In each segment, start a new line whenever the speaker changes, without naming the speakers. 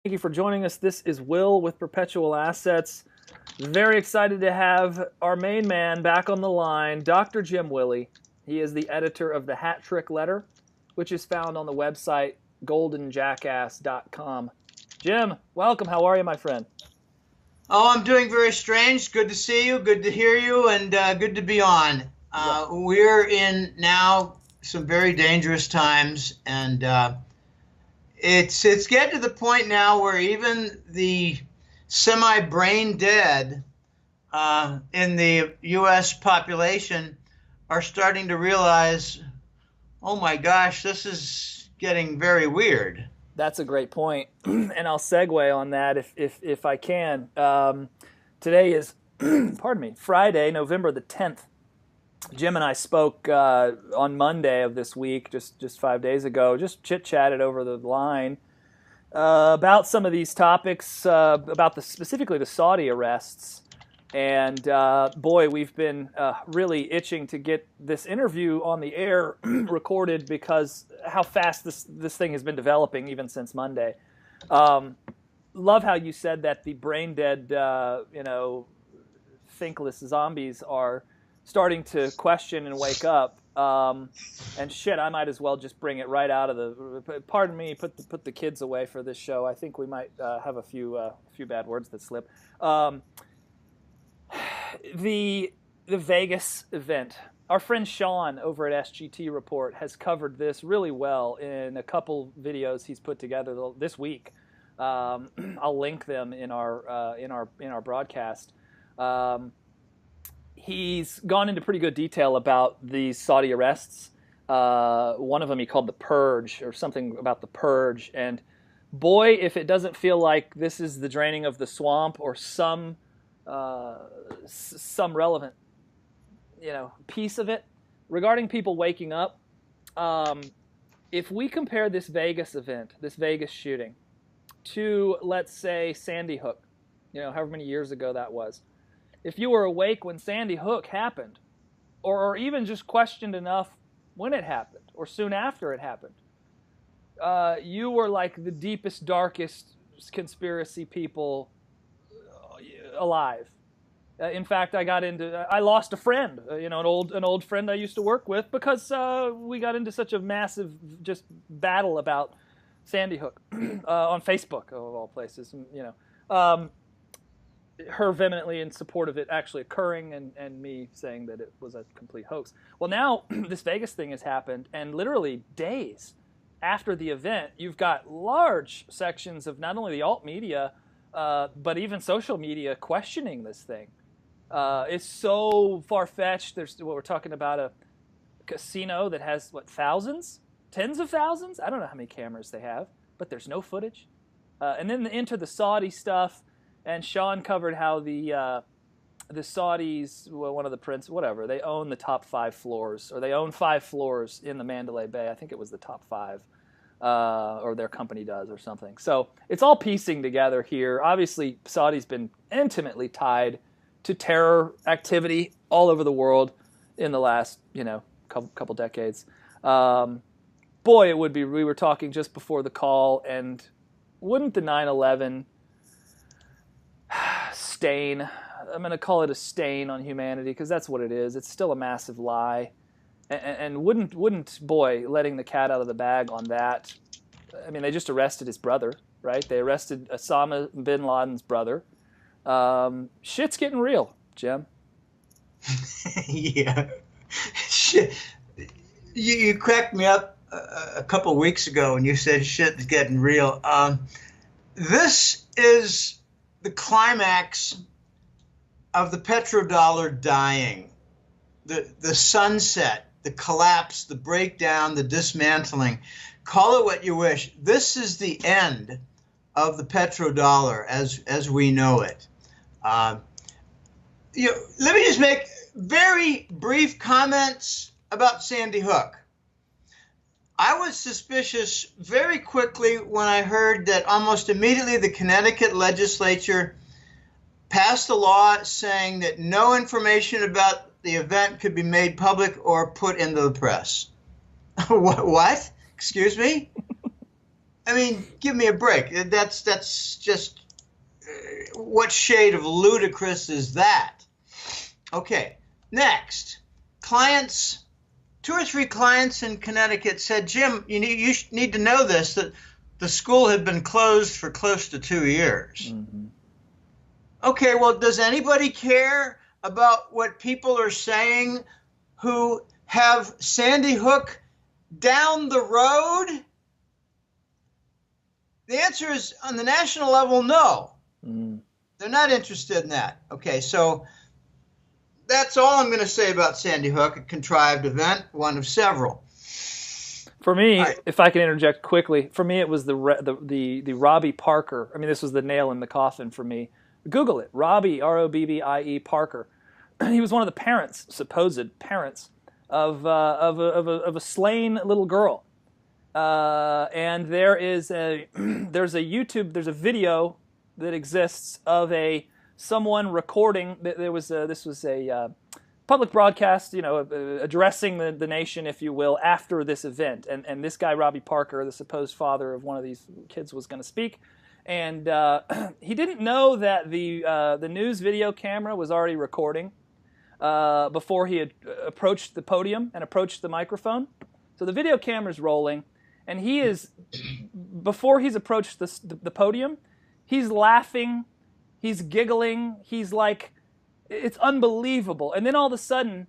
Thank you for joining us. This is Will with Perpetual Assets. Very excited to have our main man back on the line, Dr. Jim Willie. He is the editor of the Hat Trick Letter, which is found on the website goldenjackass.com. Jim, welcome. How are you, my friend?
Oh, I'm doing very strange. Good to see you, good to hear you, and good to be on. We're in now some very dangerous times, and it's getting to the point now where even the semi-brain dead in the U.S. population are starting to realize, oh my gosh, this is getting very weird.
That's a great point, and I'll segue on that if I can. Today is, pardon me, Friday, November the 10th. Jim and I spoke on Monday of this week, just 5 days ago, just chit-chatted over the line about some of these topics, about specifically the Saudi arrests. And boy, we've been really itching to get this interview on the air recorded because how fast this thing has been developing even since Monday. Love how you said that the brain dead, thinkless zombies are starting to question and wake up. And shit, I might as well just bring it right out of the. Pardon me, put the kids away for this show. I think we might have a few bad words that slip. The Vegas event. Our friend Sean over at SGT Report has covered this really well in a couple videos he's put together this week. I'll link them in our broadcast. He's gone into pretty good detail about these Saudi arrests. One of them he called the purge, or something about the purge. And boy, if it doesn't feel like this is the draining of the swamp or some relevant, piece of it regarding people waking up. If we compare this Vegas event, this Vegas shooting, to let's say Sandy Hook, however many years ago that was. If you were awake when Sandy Hook happened, or even just questioned enough when it happened, or soon after it happened, you were like the deepest, darkest conspiracy people alive. In fact, I lost a friend, an old friend I used to work with, because we got into such a massive just battle about Sandy Hook on Facebook, of all places. Her vehemently in support of it actually occurring, and me saying that it was a complete hoax. Well, now this Vegas thing has happened, and literally days after the event, you've got large sections of not only the alt media, but even social media questioning this thing. It's so far-fetched. We're talking about a casino that has, thousands? Tens of thousands? I don't know how many cameras they have, but there's no footage. And then enter the Saudi stuff, and Sean covered how the Saudis, one of the prince, whatever, they own the top 5 floors, or they own 5 floors in the Mandalay Bay. I think it was the top 5. Or their company does, or something. So it's all piecing together here. Obviously, Saudi's been intimately tied to terror activity all over the world in the last, couple decades. Boy, it would be. We were talking just before the call, and wouldn't the 9/11 stain? I'm going to call it a stain on humanity because that's what it is. It's still a massive lie. And wouldn't boy, letting the cat out of the bag on that. I mean, they just arrested his brother, right? They arrested Osama bin Laden's brother. Shit's getting real, Jim.
Yeah. Shit. You cracked me up a couple weeks ago when you said shit is getting real. This is the climax of the petrodollar dying. The sunset, the collapse, the breakdown, the dismantling. Call it what you wish. This is the end of the petrodollar as we know it. Let me just make very brief comments about Sandy Hook. I was suspicious very quickly when I heard that almost immediately the Connecticut legislature passed a law saying that no information about the event could be made public or put into the press. What? Excuse me? I mean, give me a break. That's just what shade of ludicrous is that? Okay, next. Clients, 2 or 3 clients in Connecticut said, Jim, you need to know this, that the school had been closed for close to 2 years. Mm-hmm. Okay, well, does anybody care about what people are saying who have Sandy Hook down the road? The answer is, on the national level, no. Mm. They're not interested in that. Okay, so that's all I'm going to say about Sandy Hook, a contrived event, one of several.
For me, if I can interject quickly, for me it was the Robbie Parker. I mean, this was the nail in the coffin for me. Google it, Robbie, R-O-B-B-I-E, Parker. He was one of the parents, supposed parents, of a slain little girl. And there's a video that exists of someone recording. This was a public broadcast, addressing the nation, if you will, after this event. And this guy, Robbie Parker, the supposed father of one of these kids, was going to speak. And he didn't know that the news video camera was already recording before he had approached the podium and approached the microphone. So the video camera's rolling, and he is, before he's approached the podium, he's laughing, he's giggling, he's like, it's unbelievable. And then all of a sudden,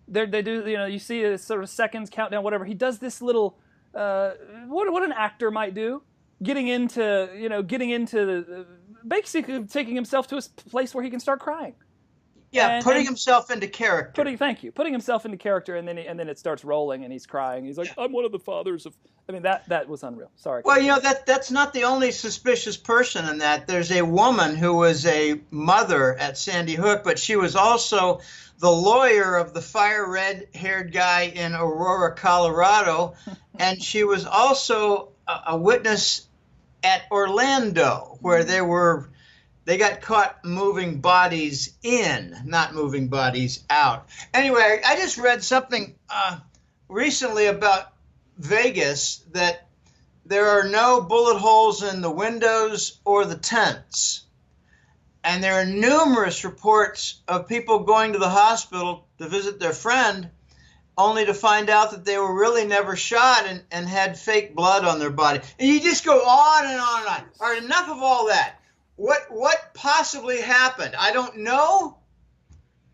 they do, you see a sort of seconds, countdown, whatever. He does this little, what an actor might do, getting into basically taking himself to a place where he can start crying.
Yeah, putting himself into character.
Putting himself into character, and then it starts rolling, and he's crying. He's like, I'm one of the fathers of. I mean, that was unreal. Sorry.
Well, that's not the only suspicious person in that. There's a woman who was a mother at Sandy Hook, but she was also the lawyer of the fire red-haired guy in Aurora, Colorado, and she was also a witness at Orlando, where they got caught moving bodies in, not moving bodies out. Anyway, I just read something recently about Vegas, that there are no bullet holes in the windows or the tents. And there are numerous reports of people going to the hospital to visit their friend, only to find out that they were really never shot and had fake blood on their body. And you just go on and on and on. All right, enough of all that. What possibly happened? I don't know,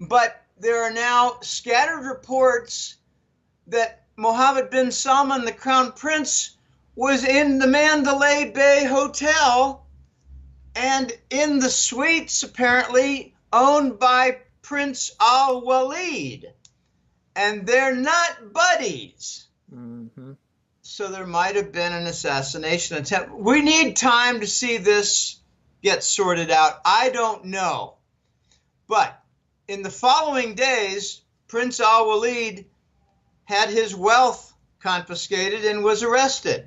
but there are now scattered reports that Mohammed bin Salman, the Crown Prince, was in the Mandalay Bay Hotel and in the suites, apparently, owned by Prince Al-Walid. And they're not buddies. Mm-hmm. So there might have been an assassination attempt. We need time to see this get sorted out. I don't know. But in the following days, Prince Al-Walid had his wealth confiscated and was arrested.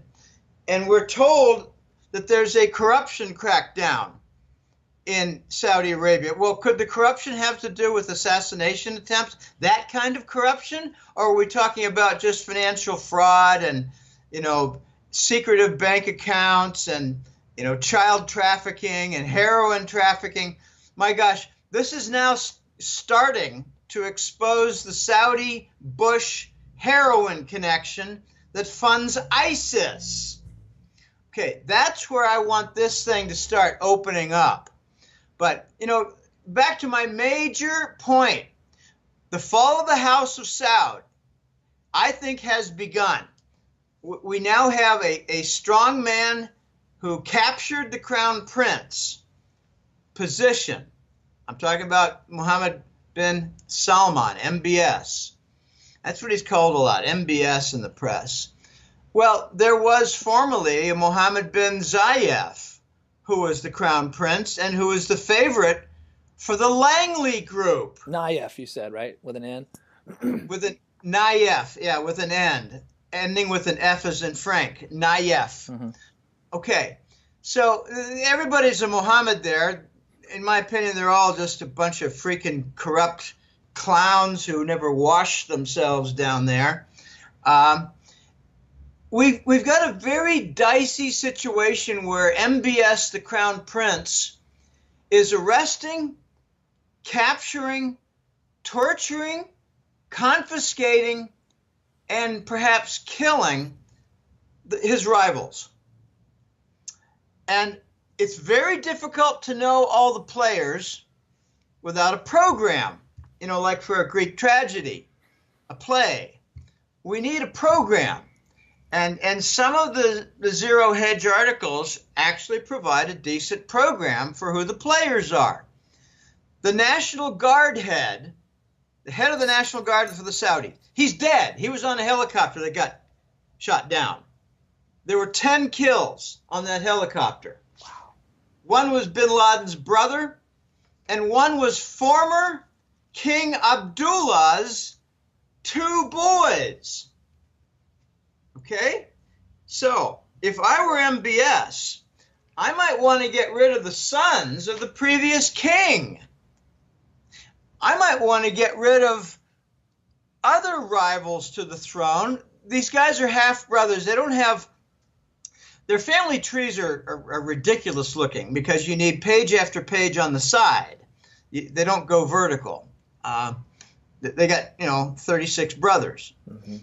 And we're told that there's a corruption crackdown in Saudi Arabia. Well, could the corruption have to do with assassination attempts, that kind of corruption? Or are we talking about just financial fraud and, secretive bank accounts and, child trafficking and heroin trafficking? My gosh, this is now starting to expose the Saudi-Bush heroin connection that funds ISIS. Okay, that's where I want this thing to start opening up. But, back to my major point, the fall of the House of Saud, I think, has begun. We now have a strong man who captured the Crown Prince position. I'm talking about Mohammed bin Salman, MBS. That's what he's called a lot, MBS in the press. Well, there was formerly a Mohammed bin Zayed, who was the Crown Prince and who was the favorite for the Langley Group.
Nayef, you said, right? With an N?
With an Nayef, yeah, with an N. Ending with an F as in Frank. Nayef. Mm-hmm. Okay, so everybody's a Mohammed there. In my opinion, they're all just a bunch of freaking corrupt clowns who never washed themselves down there. we've got a very dicey situation where MBS, the Crown Prince, is arresting, capturing, torturing, confiscating, and perhaps killing his rivals. And it's very difficult to know all the players without a program, like for a Greek tragedy, a play. We need a program. And some of the Zero Hedge articles actually provide a decent program for who the players are. The National Guard head, the head of the National Guard for the Saudis, he's dead. He was on a helicopter that got shot down. There were 10 kills on that helicopter. Wow. One was bin Laden's brother, and one was former King Abdullah's 2 boys. Okay? So, if I were MBS, I might want to get rid of the sons of the previous king. I might want to get rid of other rivals to the throne. These guys are half-brothers. They don't have... Their family trees are ridiculous looking because you need page after page on the side. They don't go vertical. They got, 36 brothers. Mm-hmm.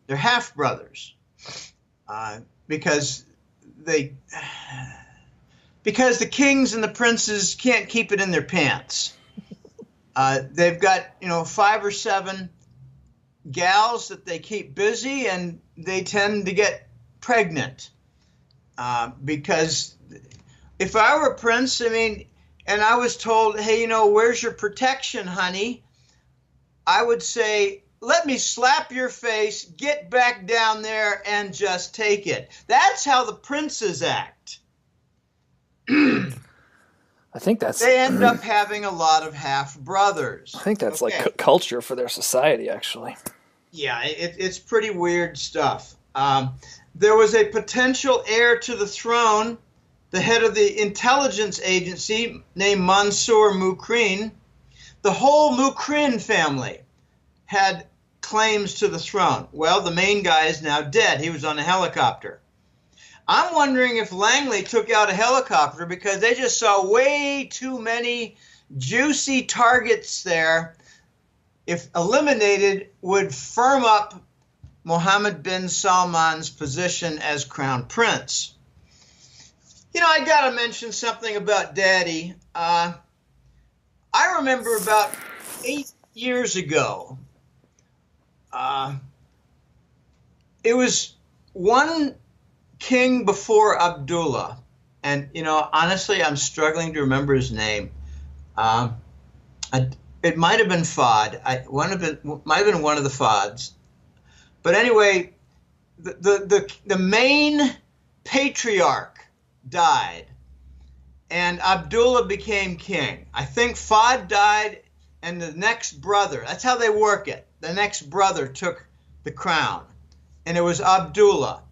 They're half-brothers. Because the kings and the princes can't keep it in their pants. They've got, 5 or 7 gals that they keep busy, and they tend to get pregnant. Because if I were a prince, and I was told, hey, where's your protection, honey? I would say, let me slap your face, get back down there, and just take it. That's how the princes act.
I think that's...
They end up having a lot of half-brothers.
I think that's like culture for their society, actually.
Yeah, it's pretty weird stuff. There was a potential heir to the throne, the head of the intelligence agency named Mansour Mukrin. The whole Mukrin family had claims to the throne. Well, the main guy is now dead. He was on a helicopter. I'm wondering if Langley took out a helicopter because they just saw way too many juicy targets there. If eliminated, would firm up Mohammed bin Salman's position as crown prince. I got to mention something about Daddy. I remember about 8 years ago, it was one king before Abdullah, and honestly, I'm struggling to remember his name. It might have been Fahd. Might have been one of the Fahds. But anyway, the main patriarch died, and Abdullah became king. I think Fahd died, and the next brother, that's how they work it. The next brother took the crown, and it was Abdullah.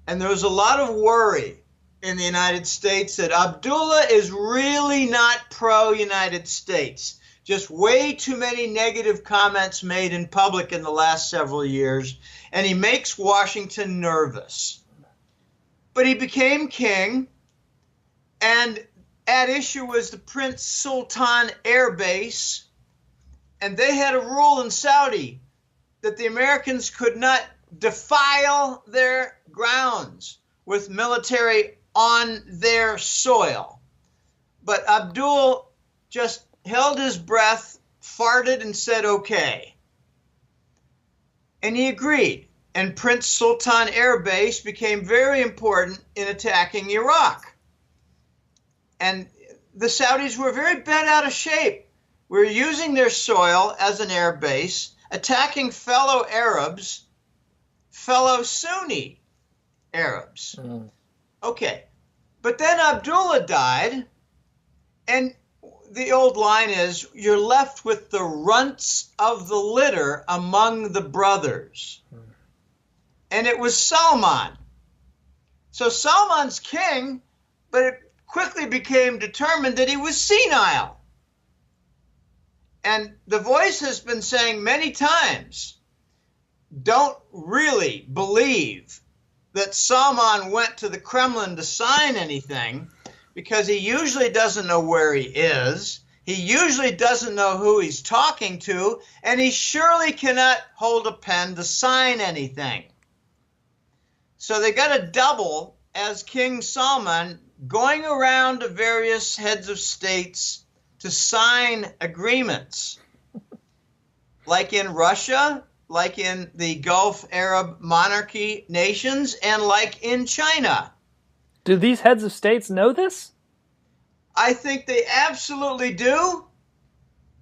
And there was a lot of worry in the United States that Abdullah is really not pro-United States. Just way too many negative comments made in public in the last several years, and he makes Washington nervous. But he became king, and at issue was the Prince Sultan Air Base, and they had a rule in Saudi that the Americans could not defile their grounds with military on their soil. But Abdul just held his breath, farted, and said, okay. And he agreed. And Prince Sultan Air Base became very important in attacking Iraq. And the Saudis were very bent out of shape. We were using their soil as an air base, attacking fellow Arabs, fellow Sunni Arabs. Mm. Okay. But then Abdullah died, and the old line is, you're left with the runts of the litter among the brothers. Mm. And it was Salman. So Salman's king, but it quickly became determined that he was senile. And the voice has been saying many times, don't really believe that Salman went to the Kremlin to sign anything, because he usually doesn't know where he is. He usually doesn't know who he's talking to, and he surely cannot hold a pen to sign anything. So they got a double as King Salman going around to various heads of states to sign agreements, like in Russia, like in the Gulf Arab monarchy nations, and like in China.
Do these heads of states know this?
I think they absolutely do,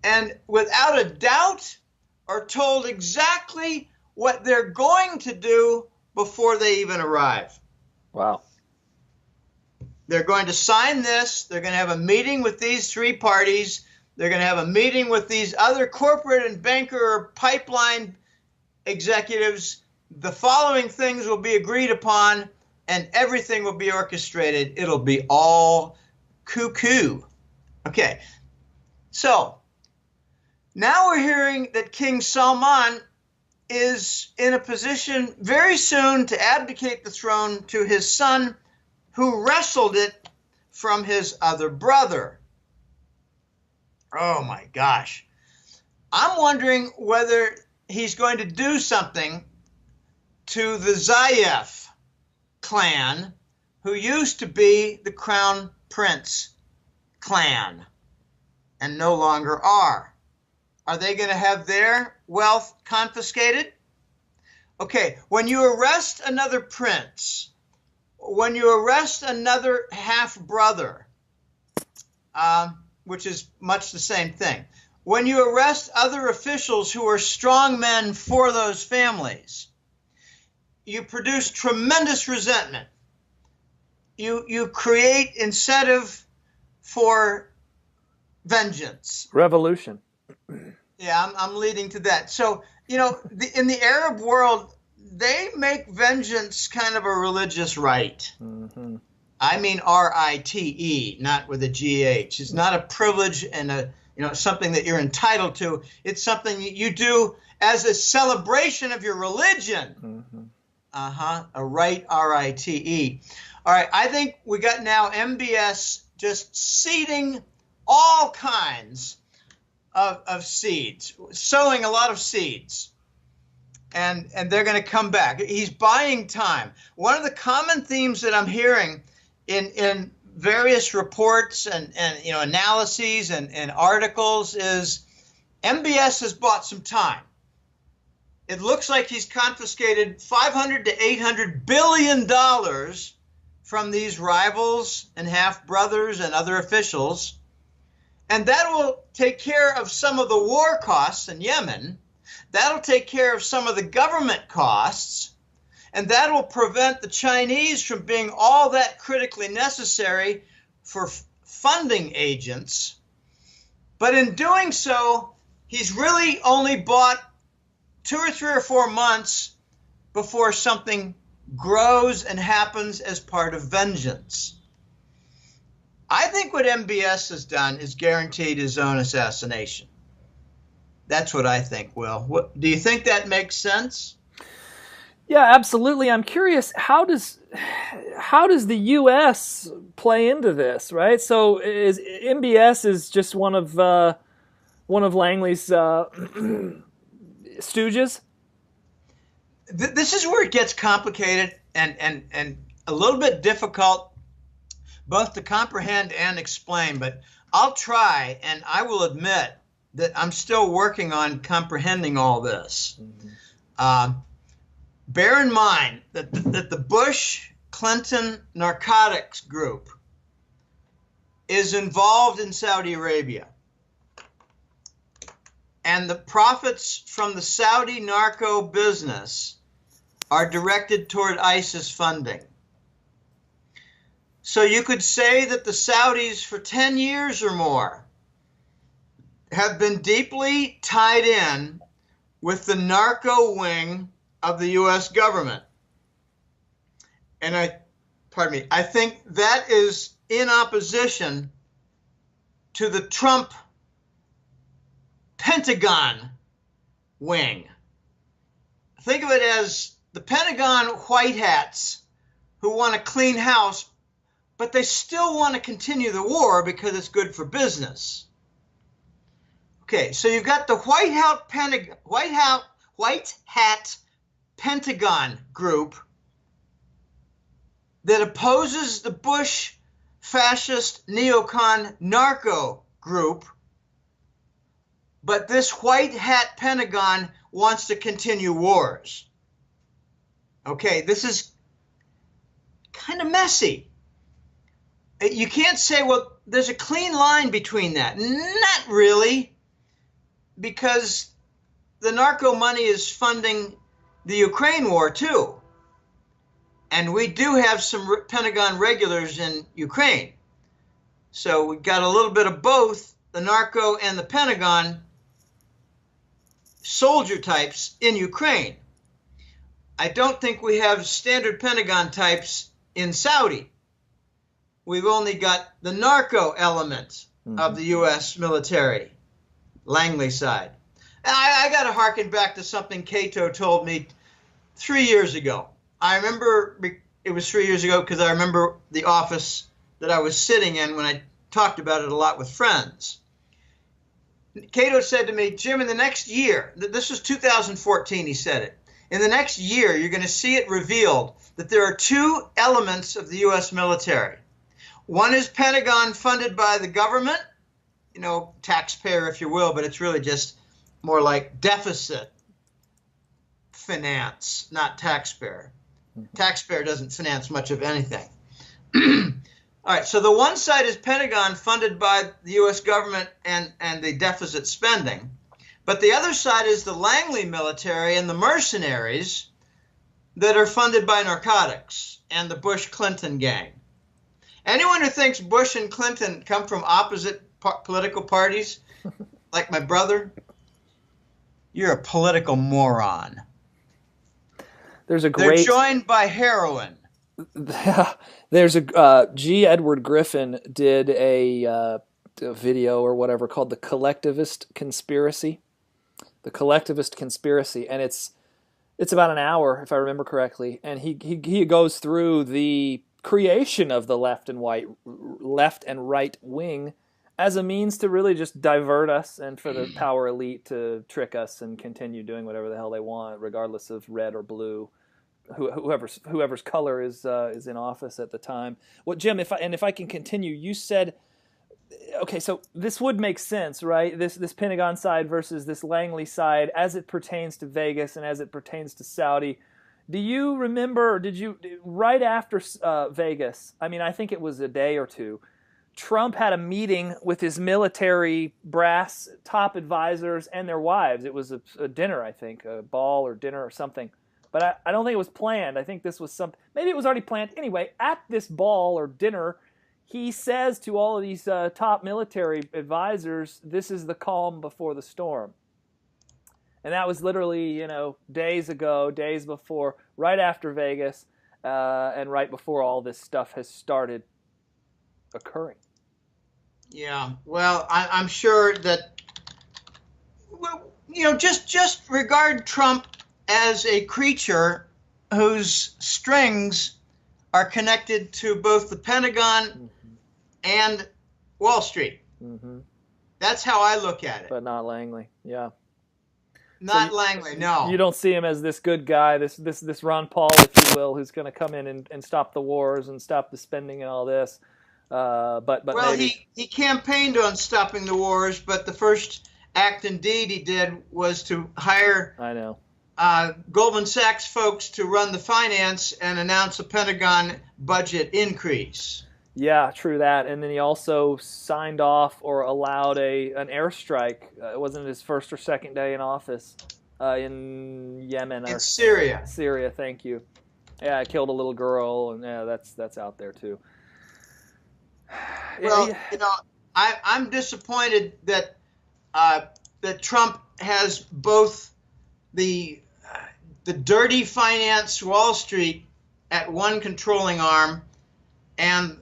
and without a doubt are told exactly what they're going to do before they even arrive.
Wow.
They're going to sign this. They're going to have a meeting with these three parties. They're going to have a meeting with these other corporate and banker or pipeline executives. The following things will be agreed upon, and everything will be orchestrated. It'll be all cuckoo. Okay, so now we're hearing that King Salman is in a position very soon to abdicate the throne to his son, who wrestled it from his other brother. Oh my gosh. I'm wondering whether he's going to do something to the Zayef clan, who used to be the Crown Prince clan and no longer are. Are they going to have their wealth confiscated? Okay, when you arrest another prince, when you arrest another half-brother, which is much the same thing, when you arrest other officials who are strong men for those families, you produce tremendous resentment. You create incentive for vengeance.
Revolution.
Yeah, I'm leading to that. So, you know, in the Arab world, they make vengeance kind of a religious rite.
Mm-hmm.
I mean R-I-T-E, not with a G-H. It's not a privilege and something that you're entitled to. It's something you do as a celebration of your religion. Mm-hmm. A rite, R-I-T-E. All right, I think we got now MBS just seeding all kinds of seeds, sowing a lot of seeds. And they're going to come back. He's buying time. One of the common themes that I'm hearing in various reports and analyses and articles is MBS has bought some time. It looks like he's confiscated $500 to $800 billion from these rivals and half-brothers and other officials. And that will take care of some of the war costs in Yemen. That'll take care of some of the government costs. And that will prevent the Chinese from being all that critically necessary for funding agents. But in doing so, he's really only bought 2 or 3 or 4 months before something grows and happens as part of vengeance. I think what MBS has done is guaranteed his own assassination. That's what I think, Will. Do you think that makes sense?
Yeah, absolutely. I'm curious, how does the U.S. play into this, right? So MBS is just one of Langley's stooges?
This is where it gets complicated and a little bit difficult both to comprehend and explain, but I'll try, and I will admit that I'm still working on comprehending all this. Mm-hmm. Bear in mind that the Bush-Clinton narcotics group is involved in Saudi Arabia. And the profits from the Saudi narco business are directed toward ISIS funding. So you could say that the Saudis for 10 years or more have been deeply tied in with the narco wing of the U.S. government. And I think that is in opposition to the Trump Pentagon wing. Think of it as the Pentagon white hats who want a clean house, but they still want to continue the war because it's good for business. Okay, so you've got the White Hat Pentagon group that opposes the Bush fascist neocon narco group, but this White Hat Pentagon wants to continue wars. Okay, this is kind of messy. You can't say, well, there's a clean line between that. Not really, because the narco money is funding the Ukraine war too. And we do have some Pentagon regulars in Ukraine. So we've got a little bit of both, the narco and the Pentagon soldier types in Ukraine. I don't think we have standard Pentagon types in Saudi. We've only got the narco element of the U.S. military, Langley side. And I got to harken back to something Cato told me 3 years ago. I remember it was 3 years ago because I remember the office that I was sitting in when I talked about it a lot with friends. Cato said to me, Jim, in the next year, this was 2014, he said it, in the next year, you're going to see it revealed that there are two elements of the U.S. military. One is Pentagon funded by the government, you know, taxpayer, if you will, but it's really just more like deficit finance, not taxpayer. Taxpayer doesn't finance much of anything. All right, so the one side is Pentagon funded by the U.S. government and the deficit spending. But the other side is the Langley military and the mercenaries that are funded by narcotics and the Bush-Clinton gang. Anyone who thinks Bush and Clinton come from opposite political parties, like my brother, you're a political moron.
There's a great...
They're joined by heroin.
There's a G. Edward Griffin did a video or whatever called The Collectivist Conspiracy. The Collectivist Conspiracy, and it's about an hour, if I remember correctly, and he goes through the creation of the left and right wing as a means to really just divert us and for the power elite to trick us and continue doing whatever the hell they want, regardless of red or blue, whoever's color is in office at the time. Well, Jim, if I can continue, you said, okay, so this would make sense, right? This Pentagon side versus this Langley side as it pertains to Vegas and as it pertains to Saudi. Do you remember, or did you, right after Vegas, I mean, I think it was a day or two, Trump had a meeting with his military brass top advisors and their wives. It was a dinner, I think, a ball or dinner or something. But I don't think it was planned. I think this was maybe it was already planned. Anyway, at this ball or dinner, he says to all of these top military advisors, this is the calm before the storm. And that was literally, days before, right after Vegas, and right before all this stuff has started occurring.
Yeah, well, I'm sure that, just regard Trump as a creature whose strings are connected to both the Pentagon and Wall Street. Mm-hmm. That's how I look at it.
But not Langley, yeah.
Not Langley, no.
You don't see him as this good guy, this Ron Paul, if you will, who's going to come in and stop the wars and stop the spending and all this. But
well,
maybe...
he campaigned on stopping the wars, but the first act and deed he did was to hire Goldman Sachs folks to run the finance and announce a Pentagon budget increase.
Yeah, true that. And then he also signed off or allowed an airstrike. It wasn't his first or second day in office in Yemen.
In Syria.
Syria, thank you. Yeah, I killed a little girl, and yeah, that's out there too.
Well, I'm disappointed that that Trump has both the dirty finance Wall Street at one controlling arm and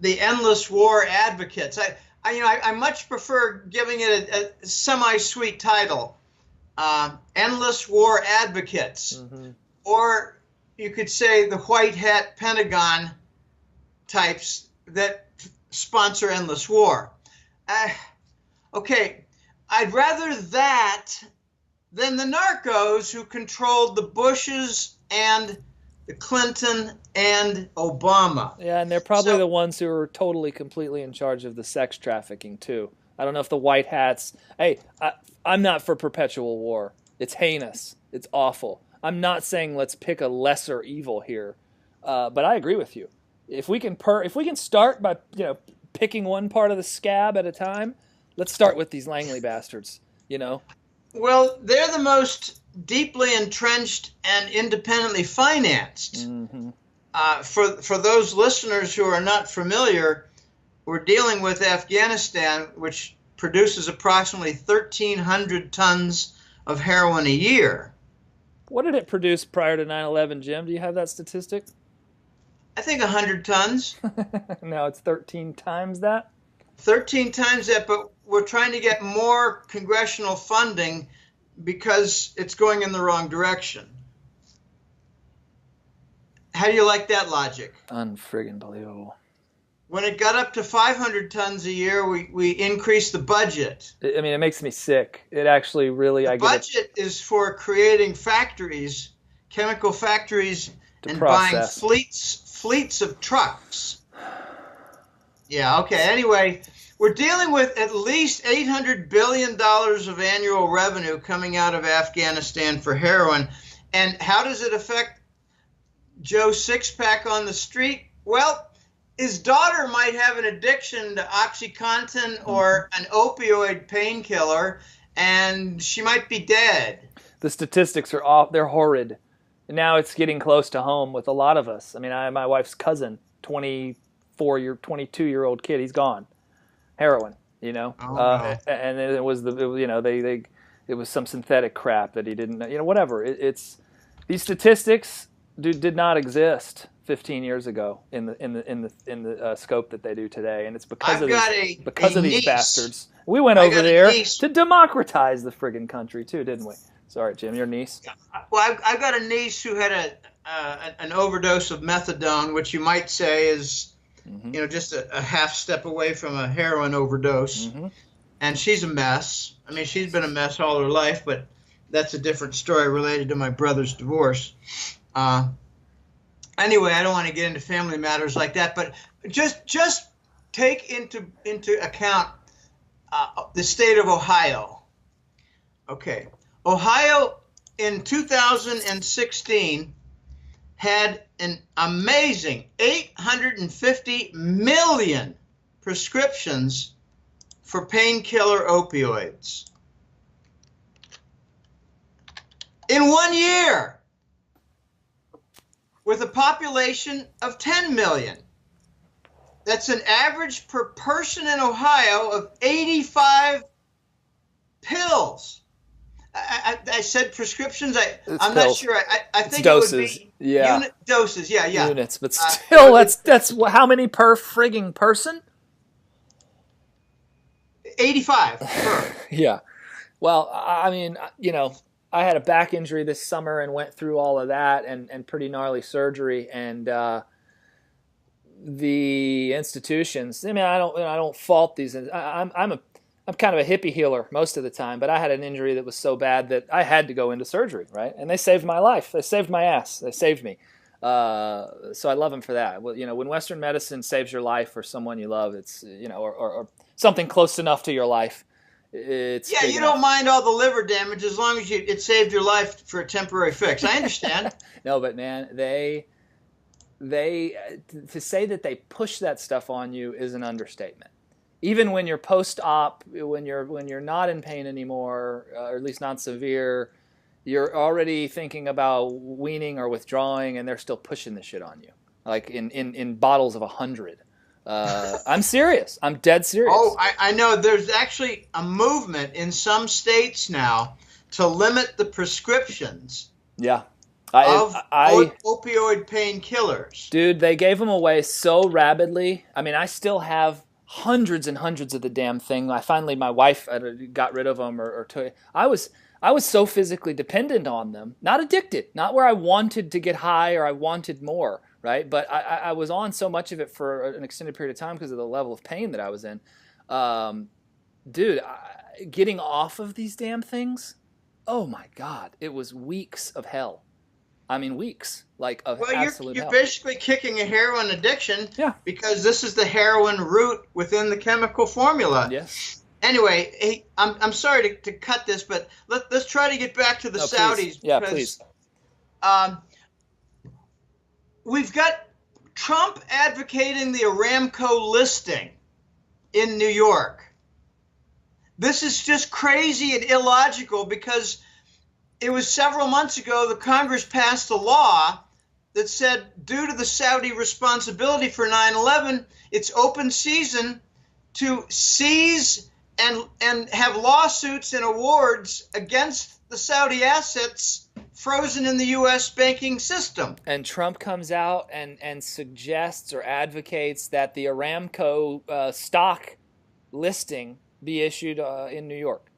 the endless war advocates. I much prefer giving it a semi-sweet title, endless war advocates, or you could say, the white hat Pentagon types that sponsor endless war. Okay, I'd rather that than the narcos who controlled the Bushes and the Clinton and Obama.
Yeah, and they're probably the ones who are totally, completely in charge of the sex trafficking, too. I don't know if the white hats... Hey, I'm not for perpetual war. It's heinous. It's awful. I'm not saying let's pick a lesser evil here, but I agree with you. If we can start by picking one part of the scab at a time, let's start with these Langley bastards.
Well, they're the most deeply entrenched and independently financed.
Mm-hmm.
For those listeners who are not familiar, we're dealing with Afghanistan, which produces approximately 1,300 tons of heroin a year.
What did it produce prior to 9/11, Jim? Do you have that statistic?
I think 100 tons.
No, it's 13 times that?
13 times that, but we're trying to get more congressional funding because it's going in the wrong direction. How do you like that logic?
Unfriggin' believable.
When it got up to 500 tons a year, we increased the budget.
I mean, it makes me sick. It actually really...
The budget is for creating factories, chemical factories, and
process.
buying fleets of trucks. Yeah, okay. Anyway, we're dealing with at least $800 billion of annual revenue coming out of Afghanistan for heroin. And how does it affect Joe Sixpack on the street? Well, his daughter might have an addiction to OxyContin or an opioid painkiller, and she might be dead.
The statistics are off. They're horrid. And now it's getting close to home with a lot of us. I mean, my wife's cousin, 22-year-old kid, he's gone. Heroin,
Oh,
and it was it was some synthetic crap that he didn't, whatever. It's these statistics did not exist 15 years ago in the scope that they do today, and it's because of these bastards. We went over there to democratize the friggin' country too, didn't we? Sorry, Jim, your niece.
Well, I've got a niece who had an overdose of methadone, which you might say is, just a half step away from a heroin overdose, and she's a mess. I mean, she's been a mess all her life, but that's a different story related to my brother's divorce. Anyway, I don't want to get into family matters like that, but just take into account the state of Ohio. Okay, Ohio in 2016 had an amazing 850 million prescriptions for painkiller opioids in 1 year, with a population of 10 million. That's an average per person in Ohio of 85 pills. I said prescriptions. I'm not sure. I think
doses.
It would be
unit
doses. Yeah.
Units, but still, that's how many per frigging person?
85 per.
Yeah. Well, I mean, I had a back injury this summer and went through all of that and pretty gnarly surgery, and the institutions. I mean, I don't fault these. I'm kind of a hippie healer most of the time, but I had an injury that was so bad that I had to go into surgery, right? And they saved my life. They saved my ass. They saved me. So I love them for that. Well, when Western medicine saves your life or someone you love, it's or something close enough to your life. It's
you don't mind all the liver damage as long as it saved your life for a temporary fix. I understand.
No, but man, they to say that they push that stuff on you is an understatement. Even when you're post-op, when you're not in pain anymore, or at least not severe, you're already thinking about weaning or withdrawing, and they're still pushing the shit on you, like in bottles of 100. I'm serious. I'm dead serious.
Oh, I know. There's actually a movement in some states now to limit the prescriptions.
Yeah.
Of opioid painkillers.
Dude, they gave them away so rapidly. I mean, I still have hundreds and hundreds of the damn thing. My wife got rid of them or took. I I was so physically dependent on them, not addicted, not where I wanted to get high or I wanted more, right? But I was on so much of it for an extended period of time because of the level of pain that I was in. Dude, getting off of these damn things, oh my God, it was weeks of hell. I mean, weeks, like of absolute hell.
You're basically kicking a heroin addiction,
yeah,
because this is the heroin root within the chemical formula.
Yes.
Anyway, hey, I'm sorry to cut this, but let's try to get back to the Saudis.
Please. Yeah, please.
We've got Trump advocating the Aramco listing in New York. This is just crazy and illogical because it was several months ago the Congress passed a law that said due to the Saudi responsibility for 9/11, it's open season to seize and have lawsuits and awards against the Saudi assets frozen in the U.S. banking system.
And Trump comes out and suggests or advocates that the Aramco stock listing be issued in New York.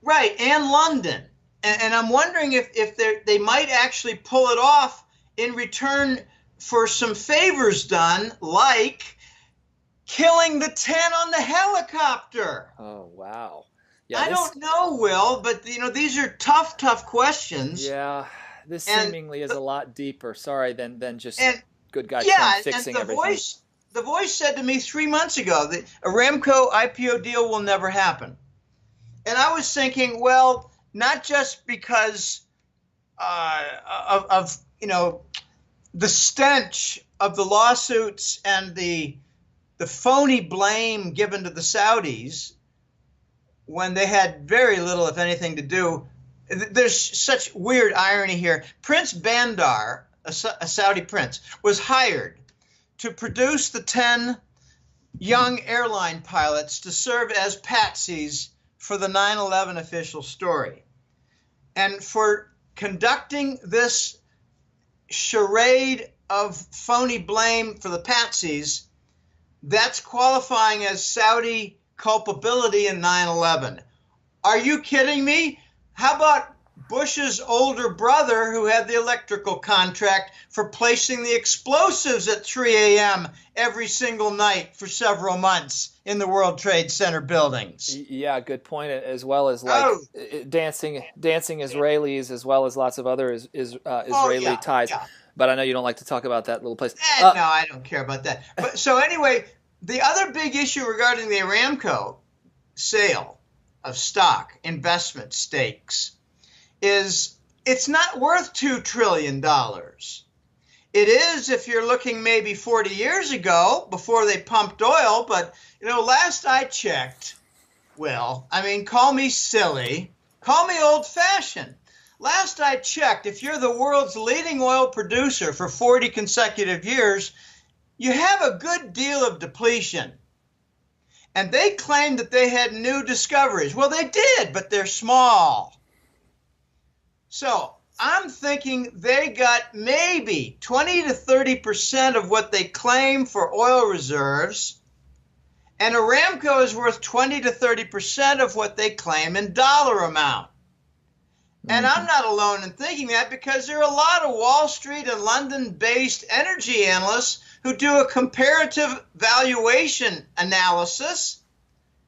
Right, and London. And I'm wondering if they might actually pull it off in return for some favors done, like killing the 10 on the helicopter.
Oh, wow. Yeah,
I don't know, Will, but these are tough questions.
Yeah, this seemingly is a lot deeper, than just good guy Trump fixing everything.
The voice said to me 3 months ago that Aramco IPO deal will never happen. And I was thinking, well, not just because of the stench of the lawsuits and the phony blame given to the Saudis when they had very little, if anything, to do. There's such weird irony here. Prince Bandar, a Saudi prince, was hired to produce the 10 young airline pilots to serve as patsies for the 9/11 official story. And for conducting this charade of phony blame for the patsies, that's qualifying as Saudi culpability in 9/11. Are you kidding me? How about Bush's older brother who had the electrical contract for placing the explosives at 3 a.m. every single night for several months in the World Trade Center buildings?
Yeah, good point. As well as dancing Israelis, as well as lots of other Israeli ties. Yeah. But I know you don't like to talk about that little place.
No, I don't care about that. But so anyway, the other big issue regarding the Aramco sale of stock, investment stakes, is it's not worth $2 trillion. It is if you're looking maybe 40 years ago before they pumped oil. But, last I checked, call me silly, call me old-fashioned. Last I checked, if you're the world's leading oil producer for 40 consecutive years, you have a good deal of depletion. And they claimed that they had new discoveries. Well, they did, but they're small. So I'm thinking they got maybe 20 to 30% of what they claim for oil reserves. And Aramco is worth 20 to 30% of what they claim in dollar amount. And I'm not alone in thinking that, because there are a lot of Wall Street and London-based energy analysts who do a comparative valuation analysis,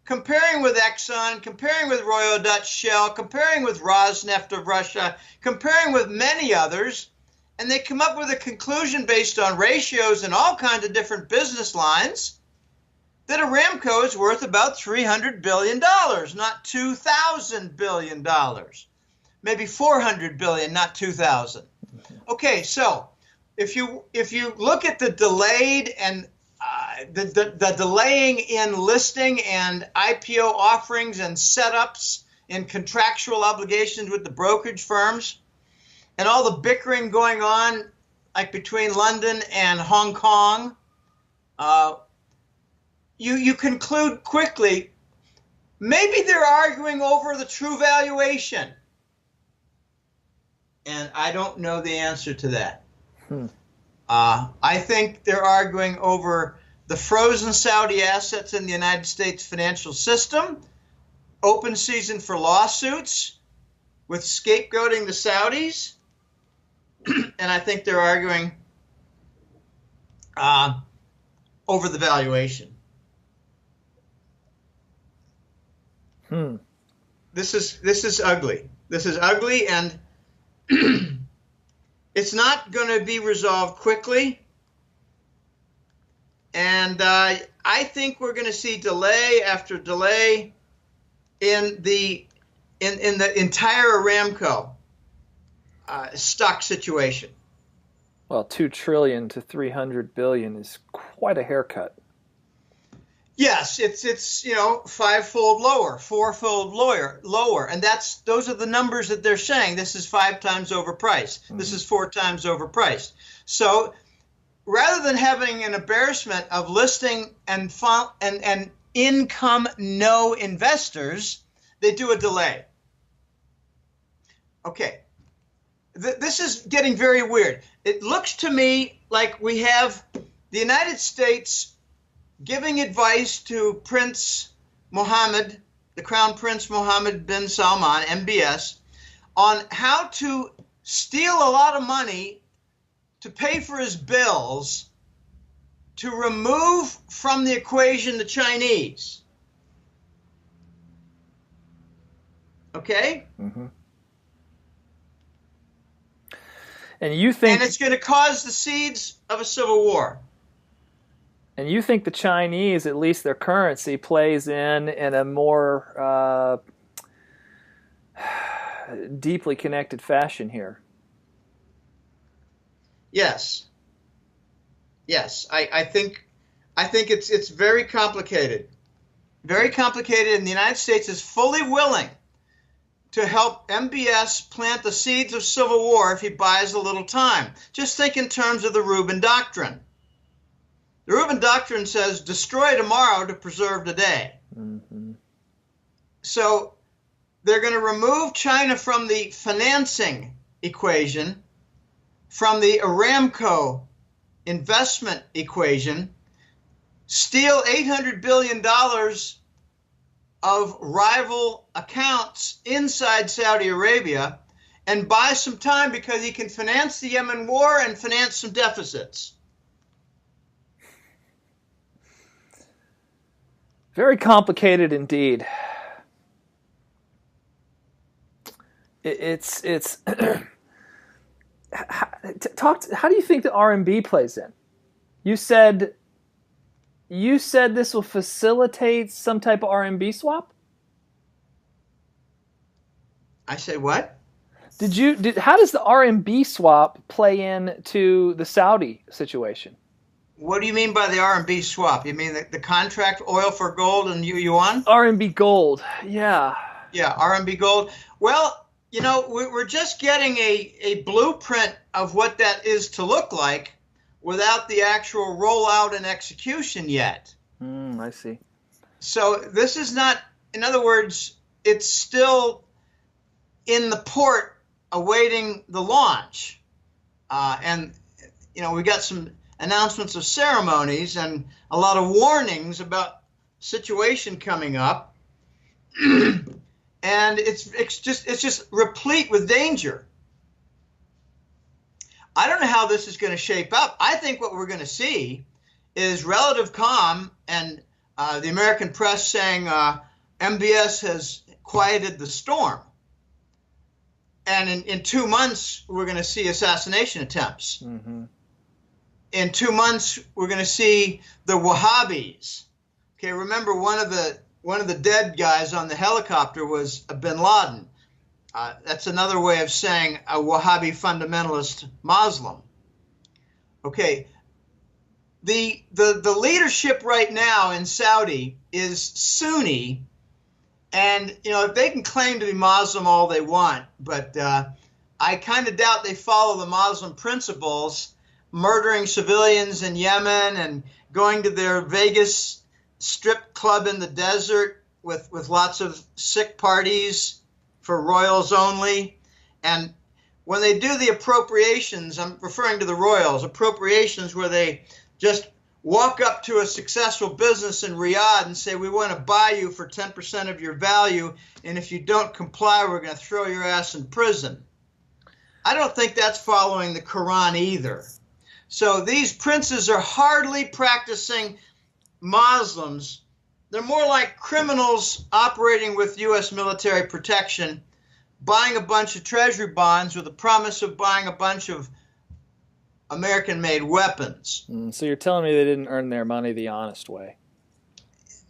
comparing with Exxon, comparing with Royal Dutch Shell, comparing with Rosneft of Russia, comparing with many others, and they come up with a conclusion based on ratios and all kinds of different business lines that Aramco is worth about $300 billion, not $2,000 billion. Maybe $400 billion, not 2,000. Okay, so if you look at the delayed and the delaying in listing and IPO offerings and setups and contractual obligations with the brokerage firms, and all the bickering going on, like between London and Hong Kong, you conclude quickly, maybe they're arguing over the true valuation. And I don't know the answer to that. I think they're arguing over the frozen Saudi assets in the United States financial system, open season for lawsuits, with scapegoating the Saudis, and I think they're arguing over the valuation. This is ugly. This is ugly, and it's not going to be resolved quickly. And I think we're going to see delay after delay in the entire Aramco stock situation.
Well, $2 trillion to $300 billion is quite a haircut.
Yes, it's fivefold lower, fourfold lower, and those are the numbers that they're saying. This is 5 times overpriced. Mm-hmm. This is 4 times overpriced. So rather than having an embarrassment of listing and income no investors, they do a delay. Okay, this is getting very weird. It looks to me like we have the United States giving advice to Prince Mohammed, the Crown Prince Mohammed bin Salman, MBS, on how to steal a lot of money to pay for his bills to remove from the equation the Chinese. Okay?
Mm-hmm. And you think...
And it's going to cause the seeds of a civil war.
And you think the Chinese, at least their currency, plays in a more deeply connected fashion here?
Yes. Yes, I think it's very complicated. Very complicated, and the United States is fully willing to help MBS plant the seeds of civil war if he buys a little time. Just think in terms of the Rubin Doctrine. The Rubin Doctrine says, destroy tomorrow to preserve today. Mm-hmm. So they're going to remove China from the financing equation, from the Aramco investment equation, steal $800 billion of rival accounts inside Saudi Arabia, and buy some time because he can finance the Yemen war and finance some deficits.
Very complicated indeed. It's how do you think the RMB plays in? You said this will facilitate some type of RMB swap?
I said what?
How does the RMB swap play into the Saudi situation?
What do you mean by the RMB swap? You mean the contract oil for gold and yuan?
RMB gold, yeah.
Yeah, RMB gold. Well, we're just getting a blueprint of what that is to look like without the actual rollout and execution yet.
I see.
So this is not, in other words, it's still in the port awaiting the launch. And we got some announcements of ceremonies and a lot of warnings about situation coming up. And it's just replete with danger. I don't know how this is going to shape up. I think what we're going to see is relative calm and the American press saying MBS has quieted the storm. And in 2 months, we're going to see assassination attempts. Mm-hmm. In 2 months, we're going to see the Wahhabis. Okay, remember one of the dead guys on the helicopter was bin Laden. That's another way of saying a Wahhabi fundamentalist Muslim. Okay, the leadership right now in Saudi is Sunni, and they can claim to be Muslim all they want, but I kind of doubt they follow the Muslim principles, murdering civilians in Yemen and going to their Vegas strip club in the desert with lots of sick parties for royals only. And when they do the appropriations, I'm referring to the royals, appropriations where they just walk up to a successful business in Riyadh and say, we want to buy you for 10% of your value, and if you don't comply, we're going to throw your ass in prison. I don't think that's following the Quran either. So these princes are hardly practicing Muslims. They're more like criminals operating with U.S. military protection, buying a bunch of treasury bonds with the promise of buying a bunch of American-made weapons.
So you're telling me they didn't earn their money the honest way?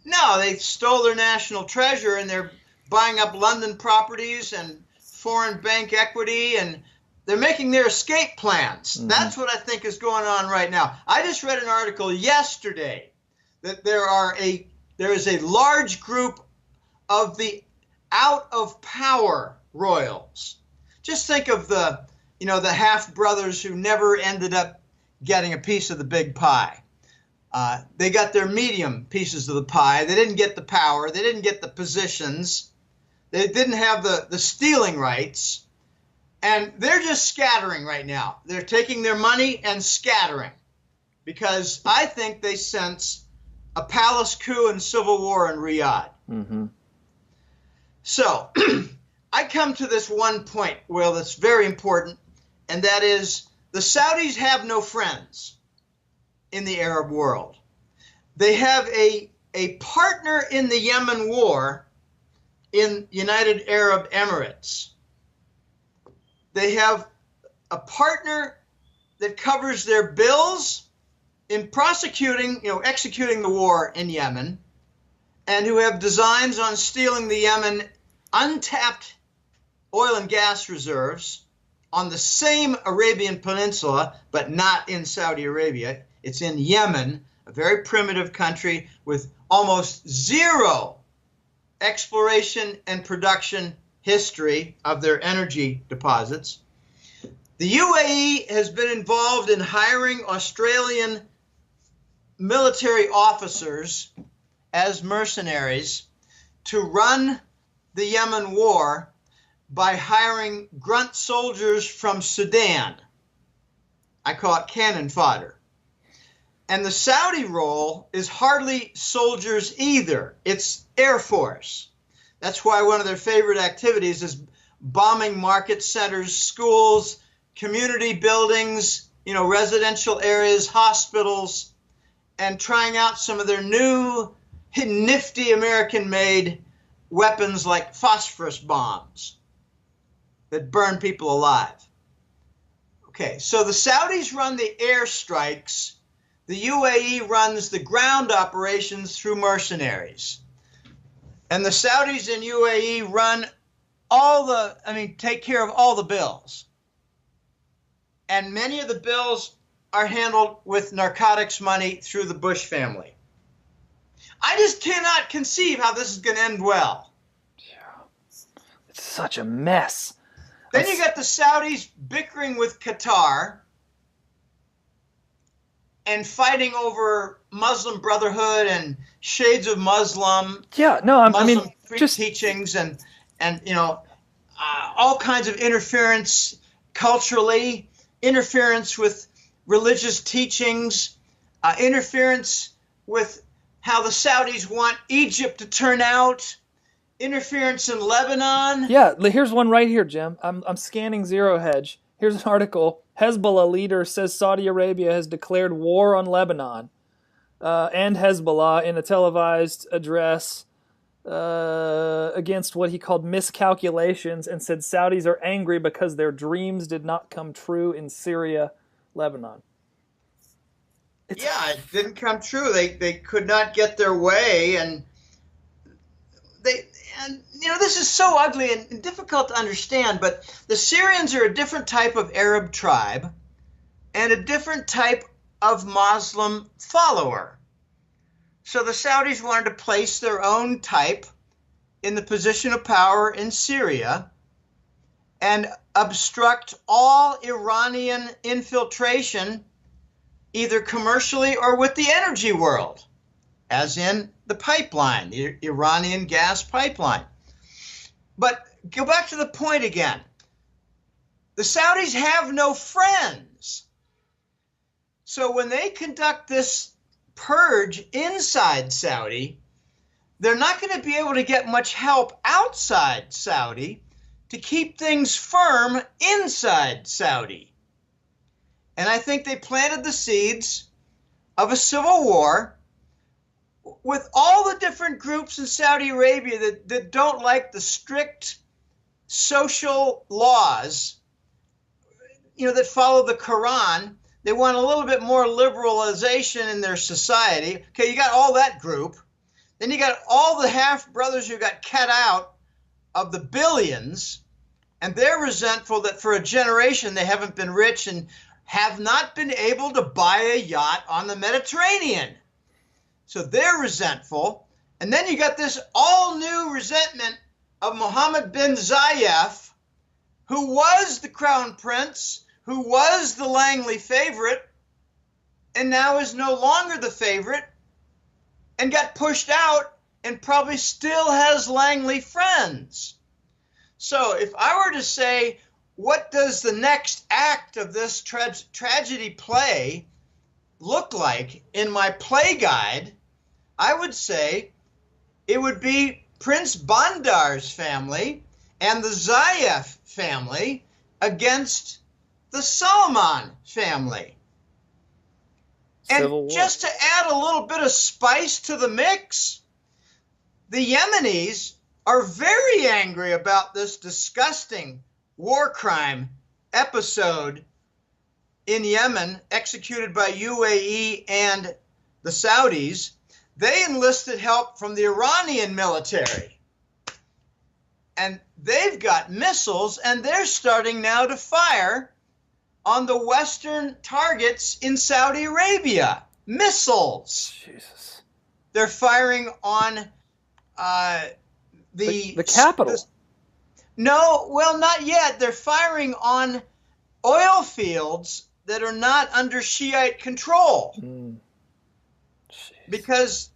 No, they stole their national treasure, and they're buying up London properties and foreign bank equity, and they're making their escape plans. Mm-hmm. That's what I think is going on right now. I just read an article yesterday that there is a large group of the out-of-power royals. Just think of the half-brothers who never ended up getting a piece of the big pie. They got their medium pieces of the pie. They didn't get the power. They didn't get the positions. They didn't have the stealing rights. And they're just scattering right now. They're taking their money and scattering because I think they sense a palace coup and civil war in Riyadh. Mm-hmm. So I come to this one point, Will, that's very important, and that is the Saudis have no friends in the Arab world. They have a partner in the Yemen war in United Arab Emirates. They have a partner that covers their bills in executing the war in Yemen, and who have designs on stealing the Yemen untapped oil and gas reserves on the same Arabian Peninsula, but not in Saudi Arabia. It's in Yemen, a very primitive country with almost zero exploration and production history of their energy deposits. The UAE has been involved in hiring Australian military officers as mercenaries to run the Yemen war by hiring grunt soldiers from Sudan. I call it cannon fodder. And the Saudi role is hardly soldiers either. It's Air Force. That's why one of their favorite activities is bombing market centers, schools, community buildings, residential areas, hospitals, and trying out some of their new nifty American-made weapons like phosphorus bombs that burn people alive. Okay, so the Saudis run the airstrikes. The UAE runs the ground operations through mercenaries. And the Saudis and UAE run take care of all the bills. And many of the bills are handled with narcotics money through the Bush family. I just cannot conceive how this is going to end well.
Yeah. It's such a mess.
Then you got the Saudis bickering with Qatar and fighting over Muslim Brotherhood and shades of Muslim.
Yeah, no,
Muslim teachings and all kinds of interference culturally, interference with religious teachings, interference with how the Saudis want Egypt to turn out, interference in Lebanon.
Yeah, here's one right here, Jim. I'm scanning Zero Hedge. Here's an article. Hezbollah leader says Saudi Arabia has declared war on Lebanon and Hezbollah in a televised address against what he called miscalculations, and said Saudis are angry because their dreams did not come true in Syria, Lebanon.
It didn't come true. They could not get their way, and this is so ugly and difficult to understand, but the Syrians are a different type of Arab tribe and a different type of Muslim follower. So the Saudis wanted to place their own type in the position of power in Syria and obstruct all Iranian infiltration, either commercially or with the energy world, as in the pipeline, the Iranian gas pipeline. But go back to the point again. The Saudis have no friends. So when they conduct this purge inside Saudi, they're not going to be able to get much help outside Saudi to keep things firm inside Saudi. And I think they planted the seeds of a civil war with all the different groups in Saudi Arabia that don't like the strict social laws, that follow the Quran. They want a little bit more liberalization in their society. Okay, you got all that group. Then you got all the half-brothers who got cut out of the billions, and they're resentful that for a generation they haven't been rich and have not been able to buy a yacht on the Mediterranean. So they're resentful. And then you got this all-new resentment of Mohammed bin Zayed, who was the crown prince, who was the Langley favorite, and now is no longer the favorite, and got pushed out and probably still has Langley friends. So if I were to say, what does the next act of this tragedy play look like in my play guide, I would say it would be Prince Bandar's family and the Zayed family against the Salman family. And just to add a little bit of spice to the mix, the Yemenis are very angry about this disgusting war crime episode in Yemen executed by UAE and the Saudis. They enlisted help from the Iranian military. And they've got missiles, and they're starting now to fire on the Western targets in Saudi Arabia. Missiles.
Jesus.
They're firing on the
capital.
No, well, not yet. They're firing on oil fields that are not under Shiite control. Because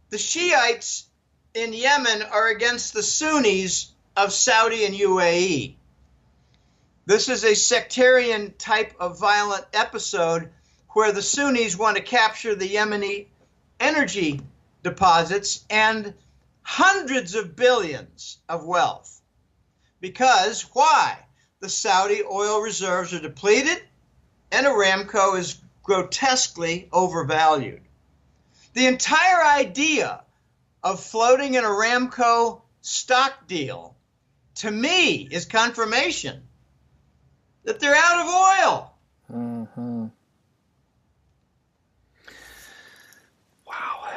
the Shiites in Yemen are against the Sunnis of Saudi and UAE. This is a sectarian type of violent episode where the Sunnis want to capture the Yemeni energy deposits and hundreds of billions of wealth. Because why? The Saudi oil reserves are depleted and Aramco is grotesquely overvalued. The entire idea of floating an Aramco stock deal, to me, is confirmation that they're out of oil.
Mm-hmm. Wow.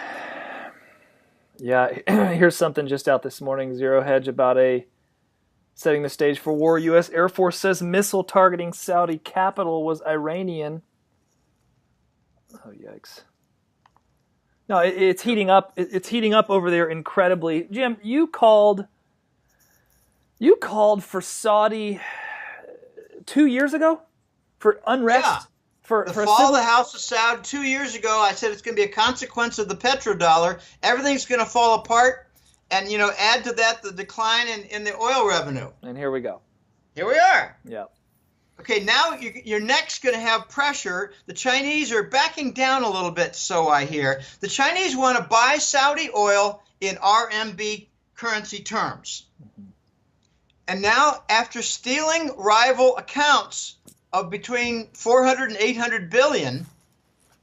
Yeah, here's something just out this morning, Zero Hedge, about setting the stage for war. U.S. Air Force says missile targeting Saudi capital was Iranian. Oh, yikes. No, it's heating up. It's heating up over there incredibly. Jim, you called for Saudi 2 years ago for unrest.
Yeah.
For
the fall of the House of Saud 2 years ago, I said it's going to be a consequence of the petrodollar. Everything's going to fall apart, and add to that the decline in the oil revenue.
And here we go.
Here we are.
Yeah.
Okay, now you're next going to have pressure. The Chinese are backing down a little bit, so I hear. The Chinese want to buy Saudi oil in RMB currency terms. Mm-hmm. And now, after stealing rival accounts of between 400 and 800 billion,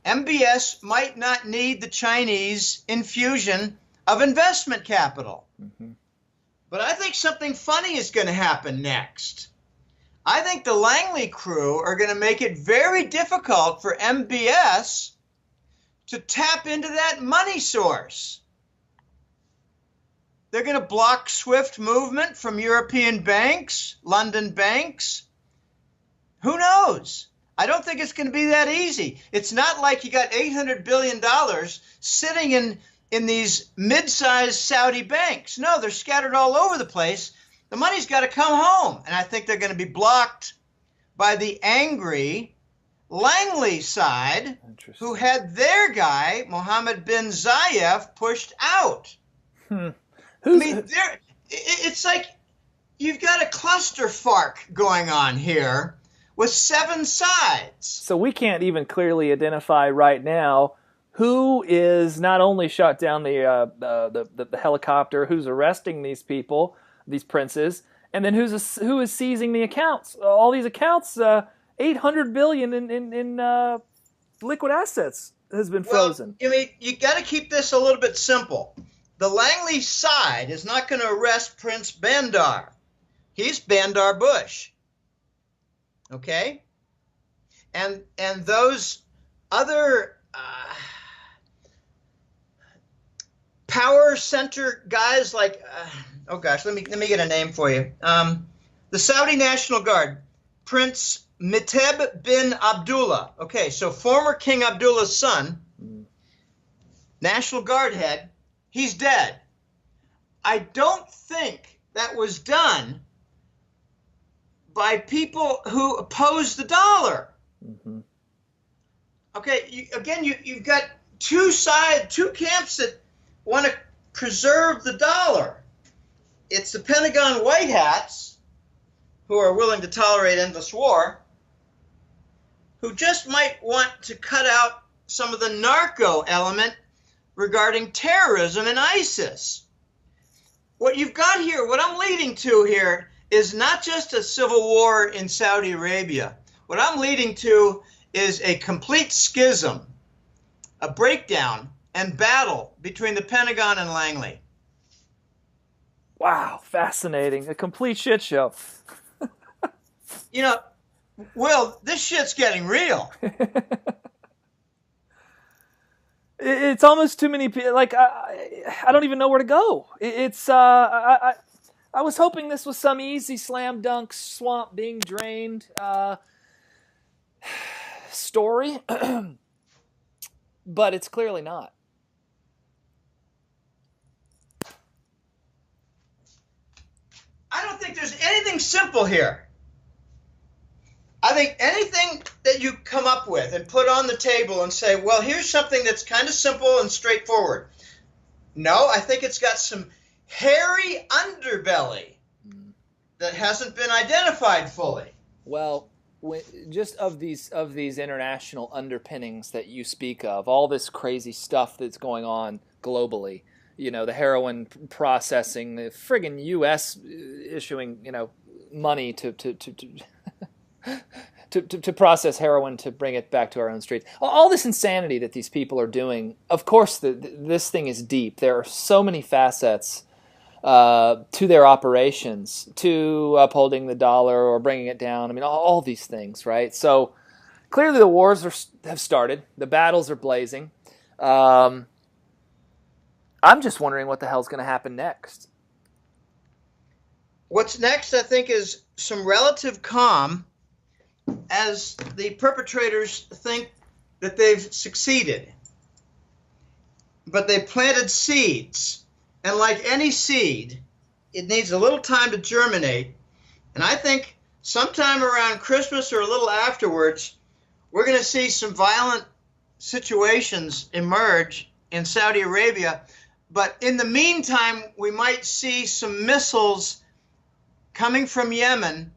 MBS might not need the Chinese infusion of investment capital. Mm-hmm. But I think something funny is going to happen next. I think the Langley crew are going to make it very difficult for MBS to tap into that money source. They're going to block SWIFT movement from European banks, London banks. Who knows? I don't think it's going to be that easy. It's not like you got $800 billion sitting in these mid-sized Saudi banks. No, they're scattered all over the place. The money's got to come home. And I think they're going to be blocked by the angry Langley side who had their guy, Mohammed bin Zayed, pushed out. It's like you've got a clusterfuck going on here with 7 sides.
So we can't even clearly identify right now who is not only shot down the helicopter, who's arresting these people, these princes, and then who is seizing the accounts? All these accounts, $800 billion in liquid assets has been frozen.
Well, I mean, you got to keep this a little bit simple. The Langley side is not going to arrest Prince Bandar. He's Bandar Bush. Okay? And those other power center guys like, oh gosh, let me get a name for you. The Saudi National Guard, Prince Miteb bin Abdullah. Okay, so former King Abdullah's son, National Guard head, he's dead. I don't think that was done by people who oppose the dollar. Mm-hmm. Okay, you've got two camps that want to preserve the dollar. It's the Pentagon white hats, who are willing to tolerate endless war, who just might want to cut out some of the narco element regarding terrorism and ISIS. What you've got here, what I'm leading to here, is not just a civil war in Saudi Arabia. What I'm leading to is a complete schism, a breakdown, and battle between the Pentagon and Langley.
Wow, fascinating. A complete shit show.
You know, Will, this shit's getting real.
It's almost too many people. Like, I don't even know where to go. I was hoping this was some easy slam dunk swamp being drained story, but it's clearly not.
I don't think there's anything simple here. I think anything that you come up with and put on the table and say, well, here's something that's kind of simple and straightforward. No, I think it's got some hairy underbelly that hasn't been identified fully.
Well, just of these international underpinnings that you speak of, all this crazy stuff that's going on globally, you know, the heroin processing, the friggin' U.S. issuing, you know, money to process heroin to bring it back to our own streets. All this insanity that these people are doing, of course, this thing is deep. There are so many facets to their operations, to upholding the dollar or bringing it down. I mean, all these things, right? So clearly the wars have started. The battles are blazing. I'm just wondering what the hell's going to happen next.
What's next, I think, is some relative calm as the perpetrators think that they've succeeded. But they planted seeds. And like any seed, it needs a little time to germinate. And I think sometime around Christmas or a little afterwards, we're going to see some violent situations emerge in Saudi Arabia. But in the meantime, we might see some missiles coming from Yemen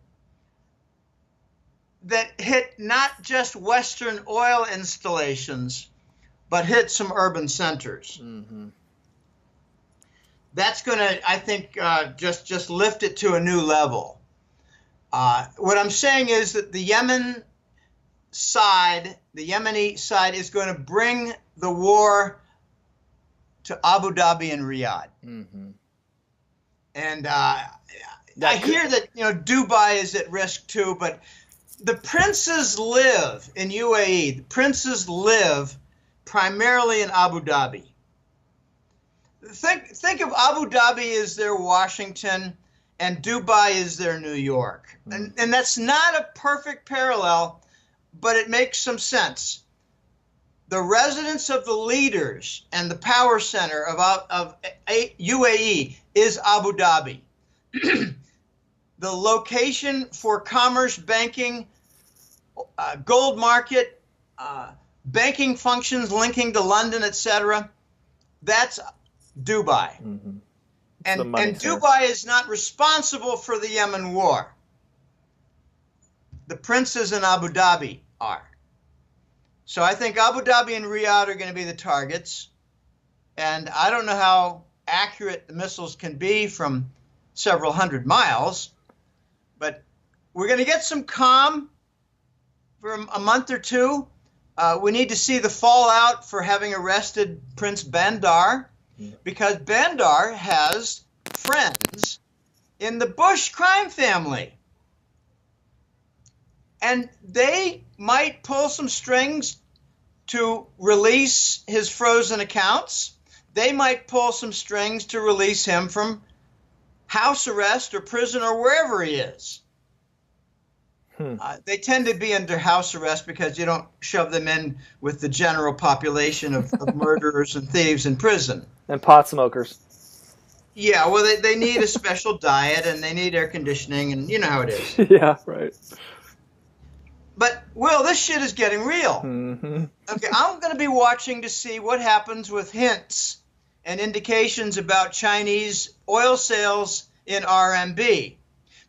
that hit not just Western oil installations, but hit some urban centers. Mm-hmm. That's going to, I think, just lift it to a new level. What I'm saying is that the Yemeni side is going to bring the war to Abu Dhabi and Riyadh. Mm-hmm. And I hear that, you know, Dubai is at risk too, but the princes live in UAE. The princes live primarily in Abu Dhabi. Think of Abu Dhabi as their Washington and Dubai is their New York. And that's not a perfect parallel, but it makes some sense. The residence of the leaders and the power center of UAE is Abu Dhabi. The location for commerce, banking, gold market, banking functions linking to London, etc., that's Dubai. Mm-hmm. And Dubai is not responsible for the Yemen war. The princes in Abu Dhabi are. So I think Abu Dhabi and Riyadh are going to be the targets. And I don't know how accurate the missiles can be from several hundred miles, but we're going to get some calm for a month or two. We need to see the fallout for having arrested Prince Bandar, because Bandar has friends in the Bush crime family. And they might pull some strings to release his frozen accounts. They might pull some strings to release him from house arrest or prison or wherever he is. They tend to be under house arrest because you don't shove them in with the general population of murderers and thieves in prison.
And pot smokers.
Yeah, well, they need a special diet and they need air conditioning, and you know how it is.
Yeah, right.
But, Will, this shit is getting real.
Mm-hmm.
Okay, I'm going to be watching to see what happens with hints and indications about Chinese oil sales in RMB,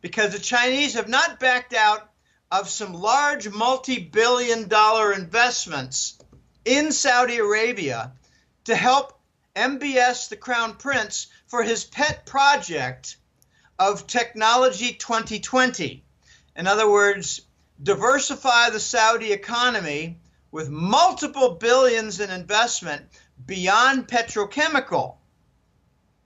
because the Chinese have not backed out of some large multi-billion-dollar investments in Saudi Arabia to help MBS, the Crown Prince, for his pet project of Technology 2020. In other words, diversify the Saudi economy with multiple billions in investment beyond petrochemical.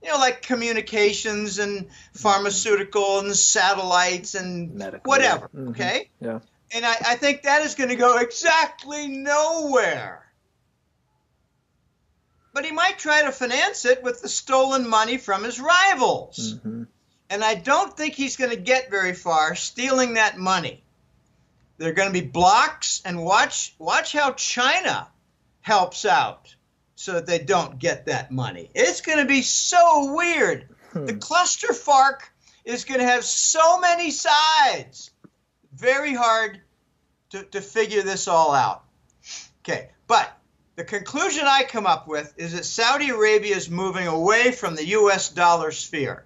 You know, like communications and pharmaceutical and satellites and medical, whatever,
mm-hmm.
Okay?
Yeah.
And I think that is going to go exactly nowhere. But he might try to finance it with the stolen money from his rivals.
Mm-hmm.
And I don't think he's going to get very far stealing that money. There are going to be blocks, and watch how China helps out so that they don't get that money. It's going to be so weird. The cluster FARC is going to have so many sides. Very hard to figure this all out. Okay, but the conclusion I come up with is that Saudi Arabia is moving away from the U.S. dollar sphere.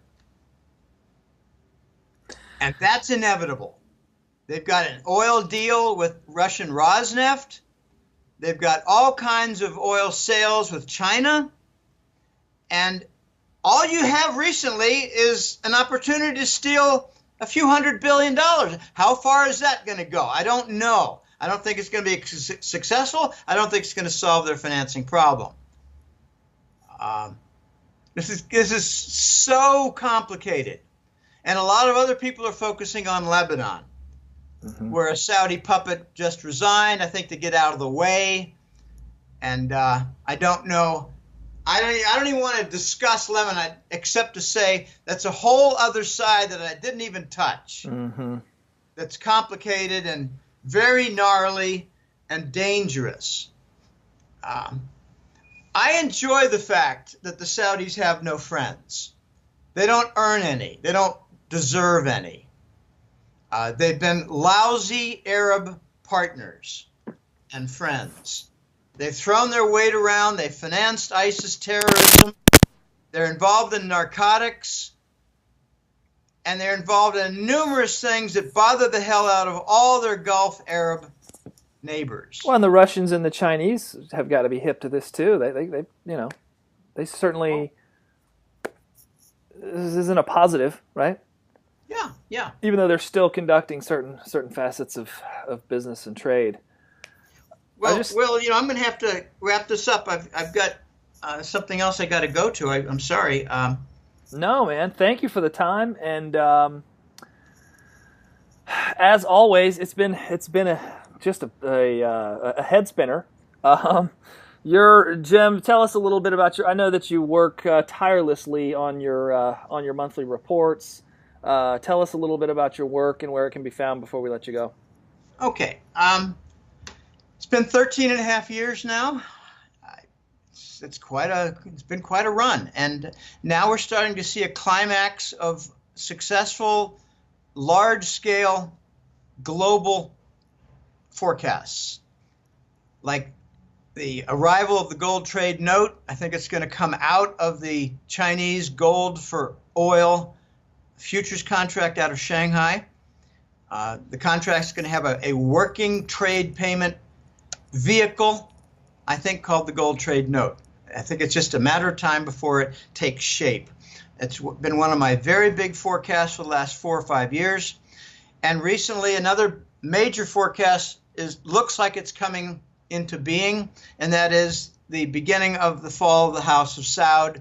And that's inevitable. They've got an oil deal with Russian Rosneft. They've got all kinds of oil sales with China. And all you have recently is an opportunity to steal a few $100 billion. How far is that going to go? I don't know. I don't think it's going to be successful. I don't think it's going to solve their financing problem. This is so complicated. And a lot of other people are focusing on Lebanon, where a Saudi puppet just resigned, I think, to get out of the way. And I don't know. I don't even want to discuss Lebanon except to say that's a whole other side that I didn't even touch.
Mm-hmm.
That's complicated and very gnarly and dangerous. I enjoy the fact that the Saudis have no friends. They don't earn any. They don't deserve any. They've been lousy Arab partners and friends. They've thrown their weight around. They've financed ISIS terrorism. They're involved in narcotics. And they're involved in numerous things that bother the hell out of all their Gulf Arab neighbors.
Well, and the Russians and the Chinese have got to be hip to this too. They certainly. This isn't a positive, right?
Yeah.
Even though they're still conducting certain facets of business and trade.
Well, I'm going to have to wrap this up. I've got something else I got to go to. I'm sorry.
No, man. Thank you for the time, and as always, it's been just a head spinner. Jim, tell us a little bit about I know that you work tirelessly on your monthly reports. Tell us a little bit about your work and where it can be found before we let you go.
Okay. It's been 13 and a half years now. It's been quite a run, and now we're starting to see a climax of successful, large-scale, global forecasts, like the arrival of the gold trade note. I think it's going to come out of the Chinese gold for oil futures contract out of Shanghai. The contract is going to have a working trade payment vehicle, I think, called the gold trade note. I think it's just a matter of time before it takes shape. It's been one of my very big forecasts for the last 4 or 5 years. And recently, another major forecast looks like it's coming into being, and that is the beginning of the fall of the House of Saud